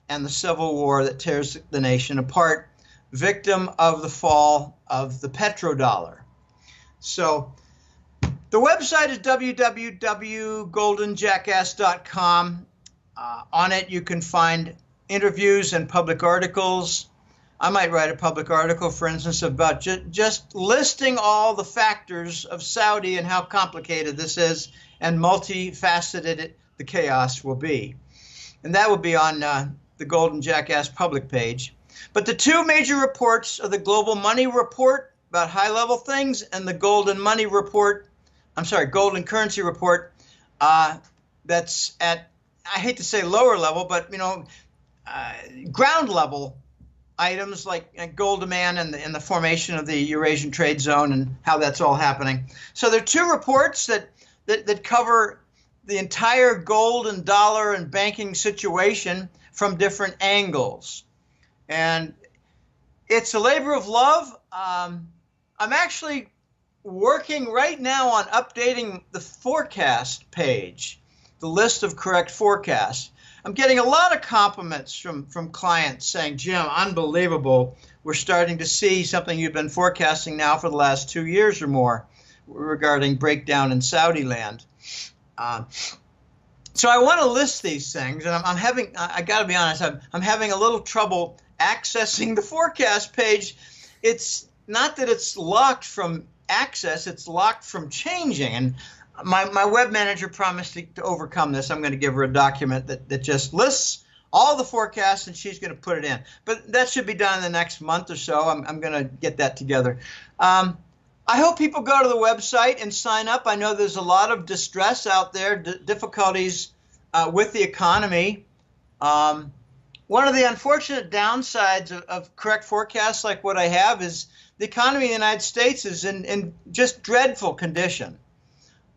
and the civil war that tears the nation apart, victim of the fall of the petrodollar. So the website is www.goldenjackass.com. On it, you can find interviews and public articles. I might write a public article, for instance, about just listing all the factors of Saudi and how complicated this is and multifaceted the chaos will be. And that will be on the Golden Jackass public page. But the two major reports are the Global Money Report about high-level things and the Golden Currency Report that's at, I hate to say lower level, but, ground level items like gold demand and the formation of the Eurasian trade zone and how that's all happening. So there are two reports that cover the entire gold and dollar and banking situation from different angles. And it's a labor of love. I'm actually working right now on updating the forecast page, the list of correct forecasts. I'm getting a lot of compliments from clients saying, Jim, unbelievable. We're starting to see something you've been forecasting now for the last 2 years or more regarding breakdown in Saudi land. So I want to list these things, and I got to be honest, I'm having a little trouble accessing the forecast page. It's not that it's locked from access, it's locked from changing. And my web manager promised to overcome this. I'm going to give her a document that just lists all the forecasts, and she's going to put it in. But that should be done in the next month or so. I'm going to get that together. I hope people go to the website and sign up. I know there's a lot of distress out there, difficulties with the economy. One of the unfortunate downsides of correct forecasts like what I have is the economy in the United States is in just dreadful condition.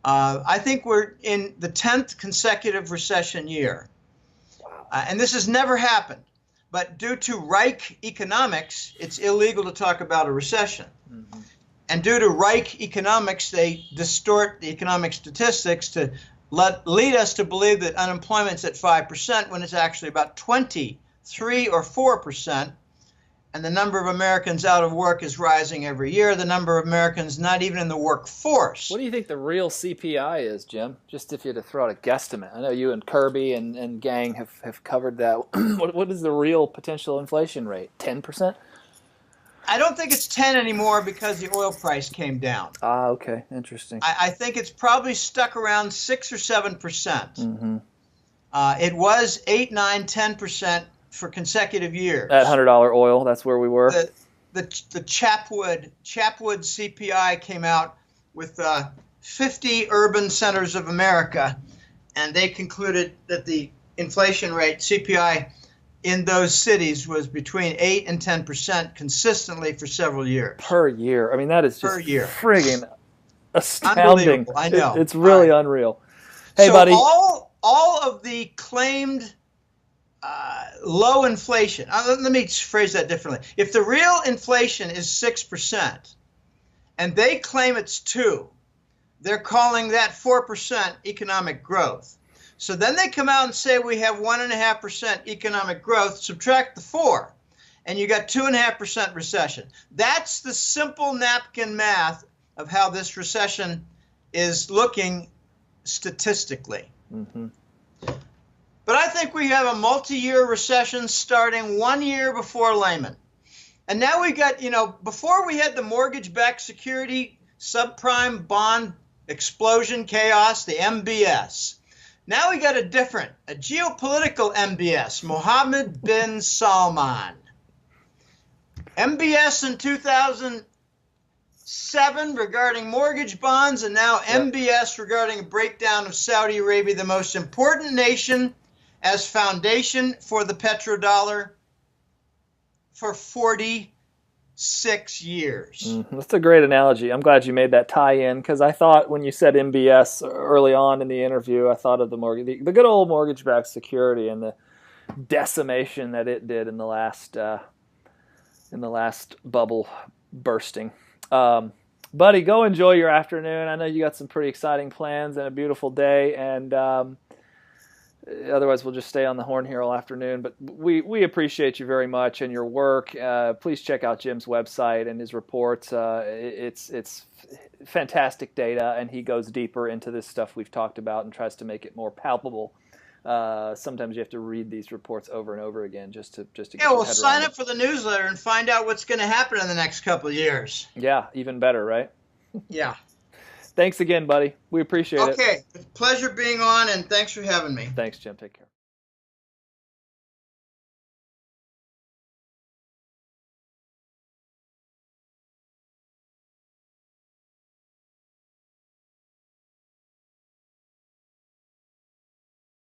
I think we're in the 10th consecutive recession year. And this has never happened. But due to Reich economics, it's illegal to talk about a recession. Mm-hmm. And due to Reich economics, they distort the economic statistics to lead us to believe that unemployment's at 5% when it's actually about 23 or 4%. And the number of Americans out of work is rising every year. The number of Americans not even in the workforce.
What do you think the real CPI is, Jim? Just if you had to throw out a guesstimate. I know you and Kirby and gang have covered that. What is the real potential inflation rate? 10%?
I don't think it's 10 anymore because the oil price came down.
Ah, okay. Interesting.
I think it's probably stuck around 6 or 7%. Mm-hmm. It was 8, 9, 10% for consecutive years.
At $100 oil, that's where we were.
The Chapwood CPI came out with 50 urban centers of America, and they concluded that the inflation rate, CPI, in those cities was between 8 and 10% consistently for several years.
Per year. I mean, that is just friggin' astounding.
Unbelievable. I know.
It's really unreal. Hey,
so
buddy.
All of the claimed low inflation. Let me phrase that differently. If the real inflation is 6% and they claim it's 2%, they're calling that 4% economic growth. So then they come out and say we have 1.5% economic growth, subtract the 4, and you got 2.5% recession. That's the simple napkin math of how this recession is looking statistically. Mm-hmm. But I think we have a multi-year recession starting 1 year before Lehman. And now we got, before we had the mortgage-backed security, subprime bond explosion chaos, the MBS. Now we got a geopolitical MBS, Mohammed bin Salman. MBS in 2007 regarding mortgage bonds, and now MBS regarding a breakdown of Saudi Arabia, the most important nation as foundation for the petrodollar for 40 6 years.
That's a great analogy. I'm glad you made that tie-in, because I thought when you said MBS early on in the interview, I thought of the good old mortgage-backed security and the decimation that it did in the last bubble bursting. Buddy, go enjoy your afternoon. I know you got some pretty exciting plans and a beautiful day, and otherwise we'll just stay on the horn here all afternoon. But we appreciate you very much and your work. Please check out Jim's website and his reports. It's fantastic data, and he goes deeper into this stuff we've talked about and tries to make it more palpable. Sometimes you have to read these reports over and over again just to get your head around
sign
it.
up for the newsletter and find out what's going to happen in the next couple of years.
Yeah, even better, right?
Yeah.
Thanks again, buddy. We appreciate it.
Okay. Pleasure being on, and thanks for having me.
Thanks, Jim. Take care.